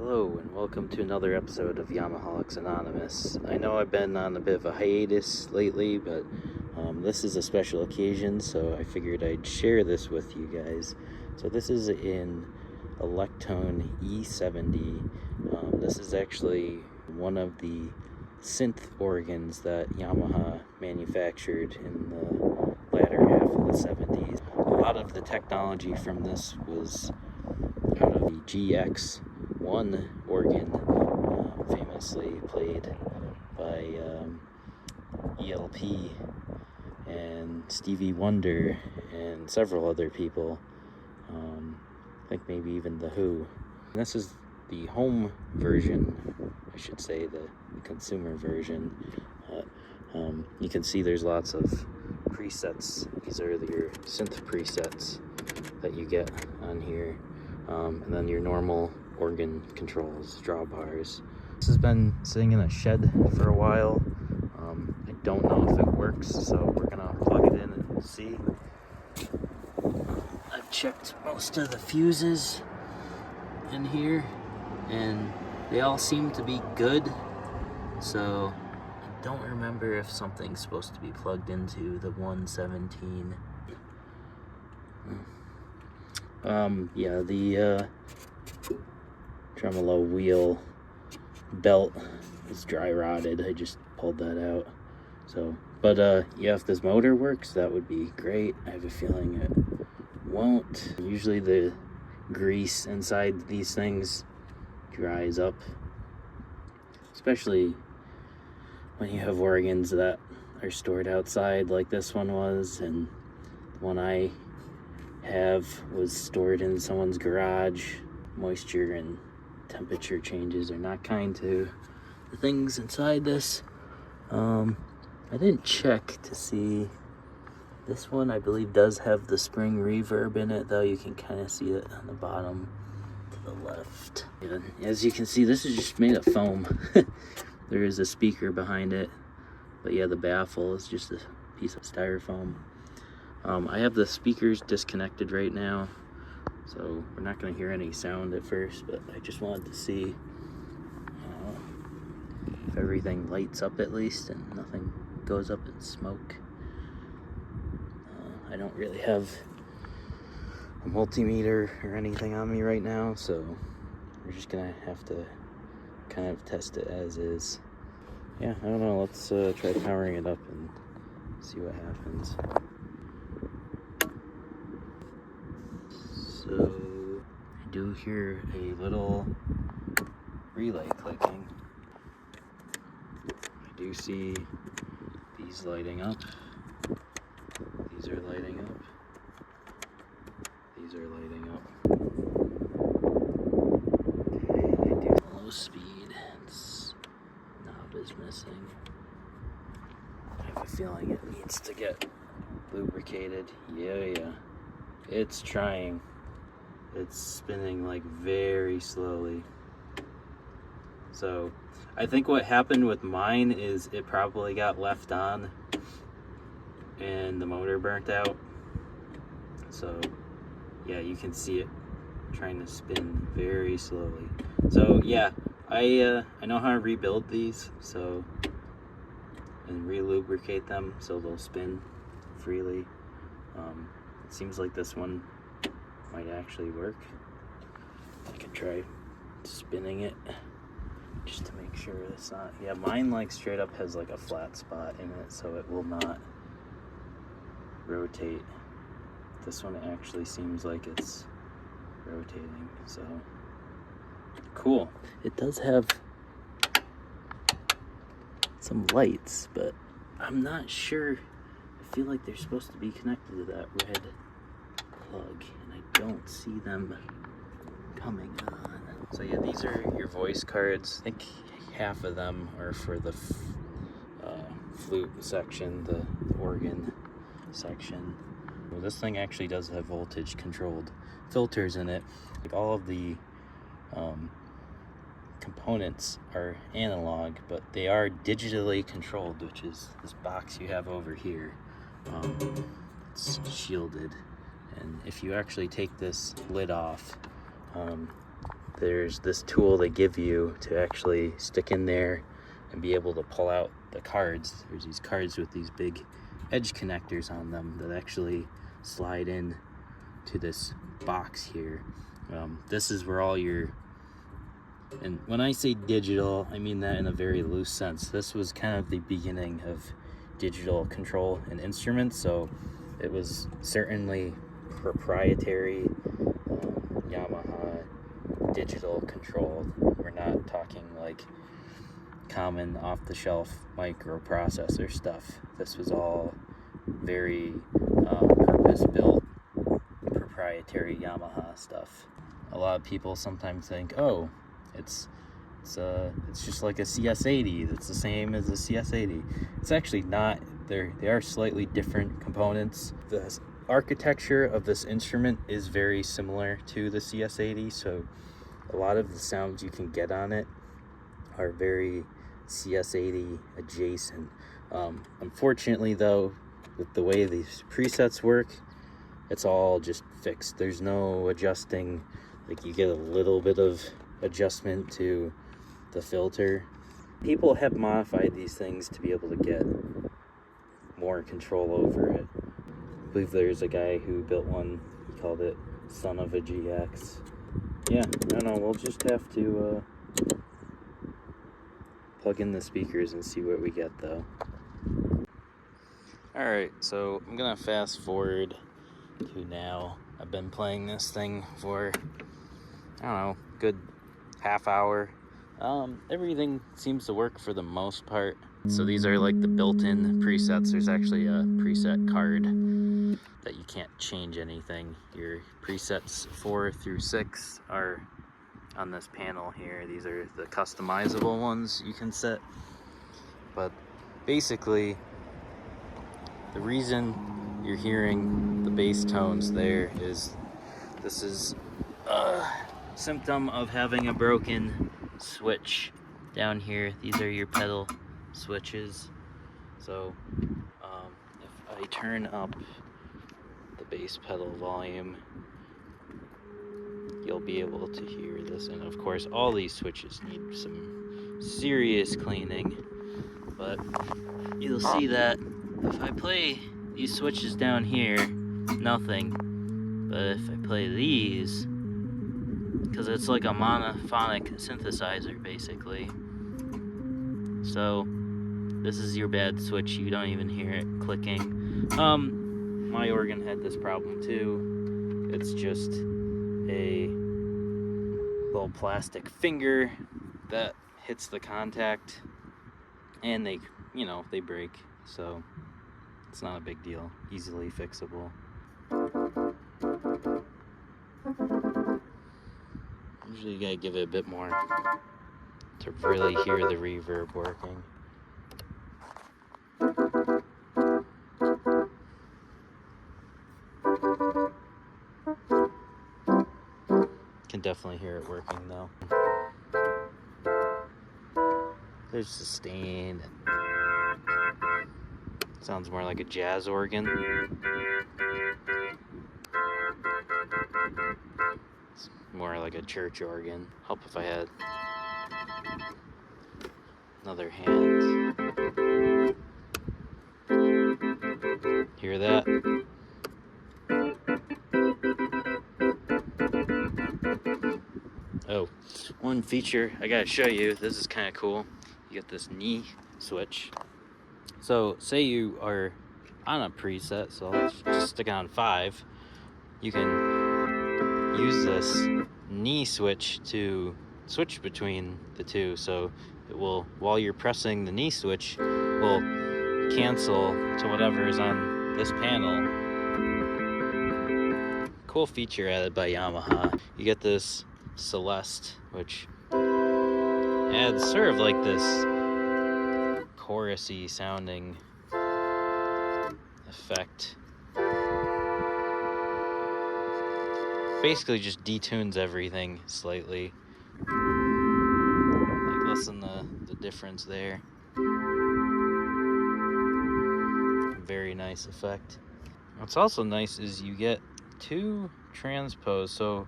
Hello and welcome to another episode of Yamaha Anonymous. I know I've been on a bit of a hiatus lately, but this is a special occasion, so I figured I'd share this with you guys. So this is an Electone E70. This is actually one of the synth organs that Yamaha manufactured in the latter half of the 70s. A lot of the technology from this was out of the GX1 organ, famously played by ELP and Stevie Wonder and several other people. I think maybe even The Who. And this is the home version, I should say, the consumer version. You can see there's lots of presets. These are your synth presets that you get on here. And then your normal organ controls, drawbars. This has been sitting in a shed for a while. I don't know if it works, so we're gonna plug it in and see. I've checked most of the fuses in here, and they all seem to be good. So I don't remember if something's supposed to be plugged into the 117. Yeah, the tremolo wheel belt is dry rotted. I just pulled that out. So, but yeah, if this motor works, that would be great. I have a feeling it won't. Usually the grease inside these things dries up, especially when you have organs that are stored outside like this one was, and the one I have was stored in someone's garage. Moisture and temperature changes are not kind to the things inside this. I didn't check to see. This one I believe does have the spring reverb in it, though. You can kind of see it on the bottom to the left. Yeah, as you can see, this is just made of foam. There is a speaker behind it, but yeah, the baffle is just a piece of styrofoam. I have the speakers disconnected right now, so we're not going to hear any sound at first, but I just wanted to see if everything lights up at least and nothing goes up in smoke. I don't really have a multimeter or anything on me right now, so we're just going to have to kind of test it as is. Yeah, I don't know, let's try powering it up and see what happens. So I do hear a little relay clicking. I do see these lighting up. These are lighting up. These are lighting up. Okay, I do low speed. Its knob is missing. I have a feeling it needs to get lubricated. Yeah. It's trying. It's spinning like very slowly. So I think what happened with mine is it probably got left on and the motor burnt out. So yeah, you can see it trying to spin very slowly. So yeah, I know how to rebuild these, so, and re-lubricate them so they'll spin freely. It seems like this one might actually work. I could try spinning it just to make sure it's not. Yeah, mine like straight up has like a flat spot in it, so it will not rotate. This one actually seems like it's rotating, so cool. It does have some lights, but I'm not sure. I feel like they're supposed to be connected to that red plug, and I don't see them coming on. So yeah, these are your voice cards. I think half of them are for the flute section, the organ section. Well, this thing actually does have voltage controlled filters in it. Like all of the components are analog, but they are digitally controlled, which is this box you have over here. It's shielded, and if you actually take this lid off, there's this tool they give you to actually stick in there and be able to pull out the cards. There's these cards with these big edge connectors on them that actually slide in to this box here. This is where all your, and when I say digital, I mean that in a very loose sense. This was kind of the beginning of digital control and instruments, so it was certainly proprietary Yamaha digital control. We're not talking like common off-the-shelf microprocessor stuff. This was all very purpose-built proprietary Yamaha stuff. A lot of people sometimes think, oh, it's just like a CS80 that's the same as a CS80. It's actually not. They are slightly different components. The architecture of this instrument is very similar to the CS80, so a lot of the sounds you can get on it are very CS80 adjacent. Unfortunately though, with the way these presets work, it's all just fixed. There's no adjusting. Like, you get a little bit of adjustment to the filter. People have modified these things to be able to get more control over it. I believe there's a guy who built one, he called it Son of a GX. Yeah, I don't know, we'll just have to plug in the speakers and see what we get though. Alright, so I'm gonna fast forward to now. I've been playing this thing for, I don't know, good half hour. Everything seems to work for the most part. So these are like the built-in presets. There's actually a preset card that you can't change anything. Your presets 4 through 6 are on this panel here. These are the customizable ones you can set. But basically, the reason you're hearing the bass tones there is this is a symptom of having a broken switch down here. These are your pedal switches. So if I turn up the bass pedal volume, you'll be able to hear this. And of course, all these switches need some serious cleaning, but you'll see that if I play these switches down here, nothing. But if I play these, because it's like a monophonic synthesizer basically, so this is your bad switch. You don't even hear it clicking. My organ had this problem too. It's just a little plastic finger that hits the contact, and they break. So it's not a big deal. Easily fixable. Usually you gotta give it a bit more to really hear the reverb working. Can definitely hear it working though. There's sustained. Sounds more like a jazz organ. It's more like a church organ. Help if I had another hand. Hear that? Oh, one feature I gotta show you. This is kind of cool. You get this knee switch. So say you are on a preset, so let's just stick on 5. You can use this knee switch to switch between the two. So it will, while you're pressing the knee switch, will cancel to whatever is on this panel. Cool feature added by Yamaha. You get this Celeste, which adds sort of like this chorusy sounding effect. Basically just detunes everything slightly. Like, listen to the difference there. Very nice effect. What's also nice is you get 2 transpose. So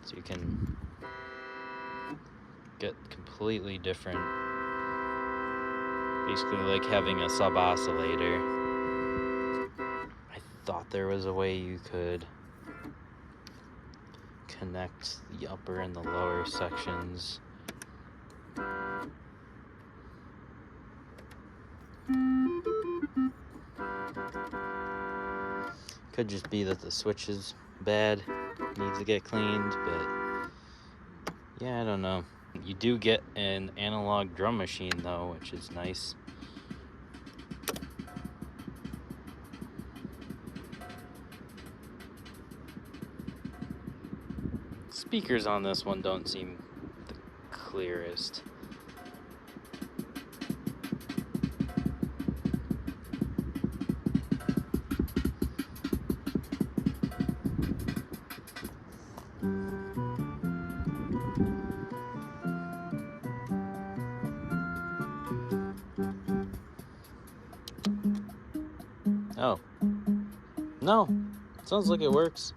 So you can get completely different, basically like having a sub oscillator. I thought there was a way you could connect the upper and the lower sections. Could just be that the switch is bad, needs to get cleaned, but yeah, I don't know. You do get an analog drum machine though, which is nice. Speakers on this one don't seem the clearest. Oh. No. Sounds like it works.